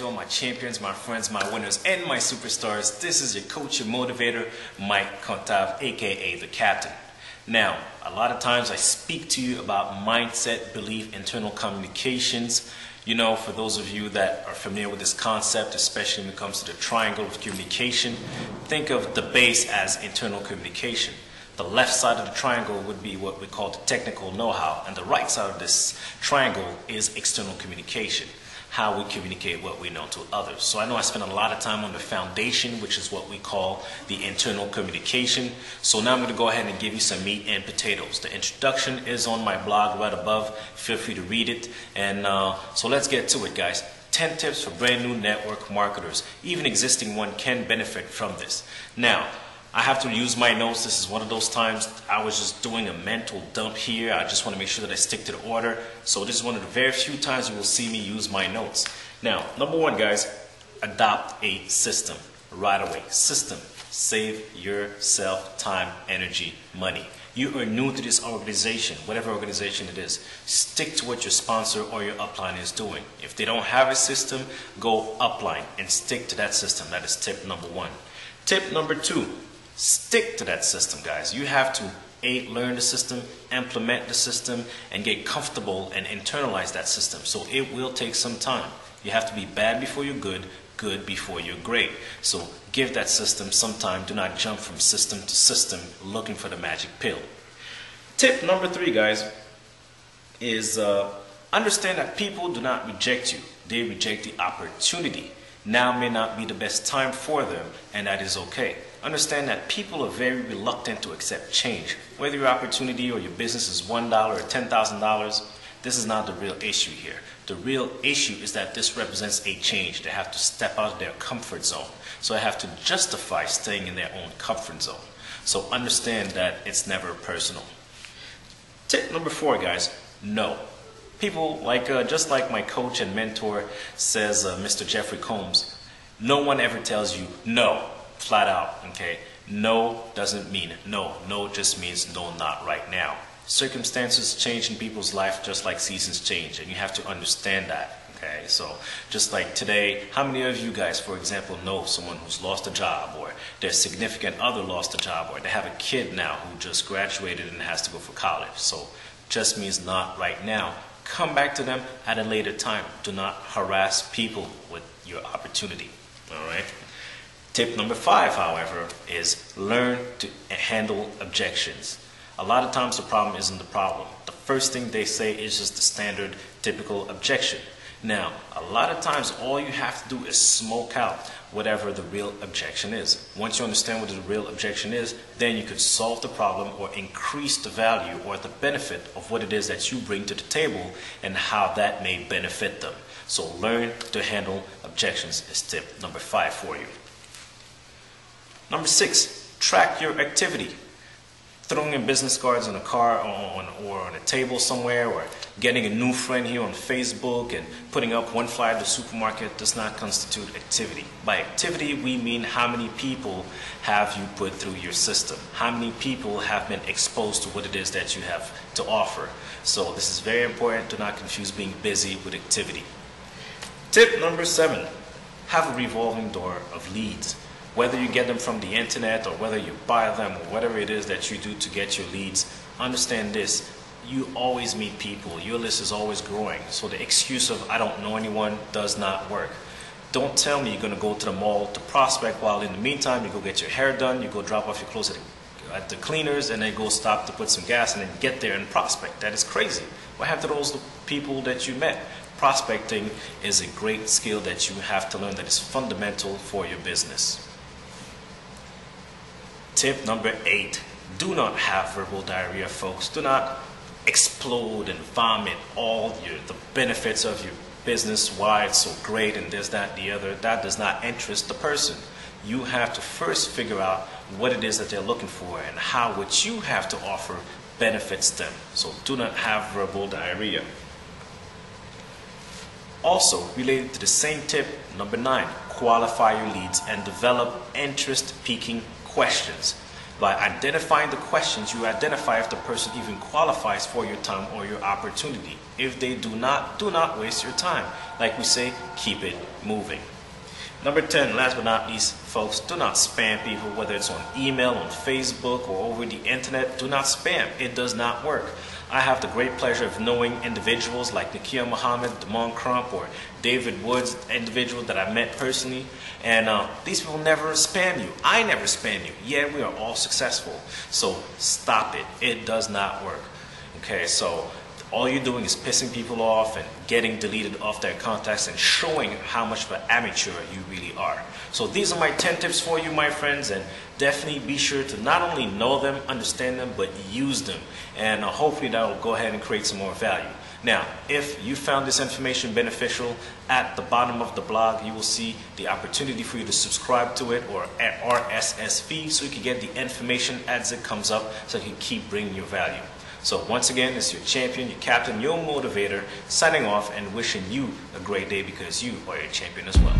mentor, my champions, my friends, my winners, and my superstars. This is your coach, your motivator, Mike Cantave, aka the Captain. Now, a lot of times I speak to you about mindset, belief, internal communications. You know, for those of you that are familiar with this concept, especially when it comes to the triangle of communication, think of the base as internal communication. The left side of the triangle would be what we call the technical know-how, and the right side of this triangle is external communication, how we communicate what we know to others. So I know I spent a lot of time on the foundation, which is what we call the internal communication. So now I'm going to go ahead and give you some meat and potatoes. The introduction is on my blog right above. Feel free to read it. And so let's get to it, guys. 10 tips for brand new network marketers. Even existing one can benefit from this. Now, I have to use my notes. This is one of those times I was just doing a mental dump here. I just want to make sure that I stick to the order. So this is one of the very few times you will see me use my notes. Now, number one, guys, adopt a system right away. System. Save yourself time, energy, money. You are new to this organization, whatever organization it is. Stick to what your sponsor or your upline is doing. If they don't have a system, go upline and stick to that system. That is tip number one. Tip number two. Stick to that system, guys. You have to learn the system, implement the system, and get comfortable and internalize that system. So it will take some time. You have to be bad before you're good, good before you're great. So give that system some time. Do not jump from system to system looking for the magic pill. Tip number three, guys, is understand that people do not reject you. They reject the opportunity. Now may not be the best time for them, and that is okay. Understand that people are very reluctant to accept change. Whether your opportunity or your business is $1 or $10,000, this is not the real issue here. The real issue is that this represents a change. They have to step out of their comfort zone. So they have to justify staying in their own comfort zone. So understand that it's never personal. Tip number four, guys, no. People like, just like my coach and mentor says, Mr. Jeffrey Combs, no one ever tells you no, flat out, okay? No doesn't mean no. No just means no, not right now. Circumstances change in people's life just like seasons change, and you have to understand that, okay? So just like today, how many of you guys, for example, know someone who's lost a job, or their significant other lost a job, or they have a kid now who just graduated and has to go for college? So just means not right now. Come back to them at a later time. Do not harass people with your opportunity. All right. Tip number five, however, is learn to handle objections. A lot of times the problem isn't the problem. The first thing they say is just the standard, typical objection. Now, a lot of times all you have to do is smoke out whatever the real objection is. Once you understand what the real objection is, then you could solve the problem or increase the value or the benefit of what it is that you bring to the table and how that may benefit them. So learn to handle objections is tip number five for you. Number six, track your activity. Throwing in business cards in a car or on a table somewhere, or getting a new friend here on Facebook and putting up one flyer at the supermarket does not constitute activity. By activity, we mean how many people have you put through your system? How many people have been exposed to what it is that you have to offer? So this is very important. Do not confuse being busy with activity. Tip number seven, have a revolving door of leads. Whether you get them from the internet or whether you buy them or whatever it is that you do to get your leads, understand this. You always meet people. Your list is always growing. So the excuse of I don't know anyone does not work. Don't tell me you're going to go to the mall to prospect while in the meantime you go get your hair done, you go drop off your clothes at the cleaners, and then go stop to put some gas and then get there and prospect. That is crazy. What happened to those people that you met? Prospecting is a great skill that you have to learn that is fundamental for your business. Tip number eight, do not have verbal diarrhea, folks. Do not explode and vomit all the benefits of your business, why it's so great and this, that, the other. That does not interest the person. You have to first figure out what it is that they're looking for and how what you have to offer benefits them. So do not have verbal diarrhea. Also, related to the same tip, number 9, qualify your leads and develop interest-piquing questions. By identifying the questions, you identify if the person even qualifies for your time or your opportunity. If they do not waste your time. Like we say, keep it moving. Number 10, last but not least, folks, do not spam people, whether it's on email, on Facebook, or over the internet. Do not spam. It does not work. I have the great pleasure of knowing individuals like Nakia Muhammad, Damon Crump, or David Woods, individual that I met personally, and these people never spam you. I never spam you, yet we are all successful. So stop it. It does not work. Okay, so all you're doing is pissing people off and getting deleted off their contacts and showing how much of an amateur you really are. So these are my 10 tips for you, my friends, and definitely be sure to not only know them, understand them, but use them. And hopefully that will go ahead and create some more value. Now, if you found this information beneficial, at the bottom of the blog, you will see the opportunity for you to subscribe to it, or at RSS feed, so you can get the information as it comes up, so you can keep bringing your value. So once again, it's your champion, your captain, your motivator, signing off and wishing you a great day, because you are a champion as well.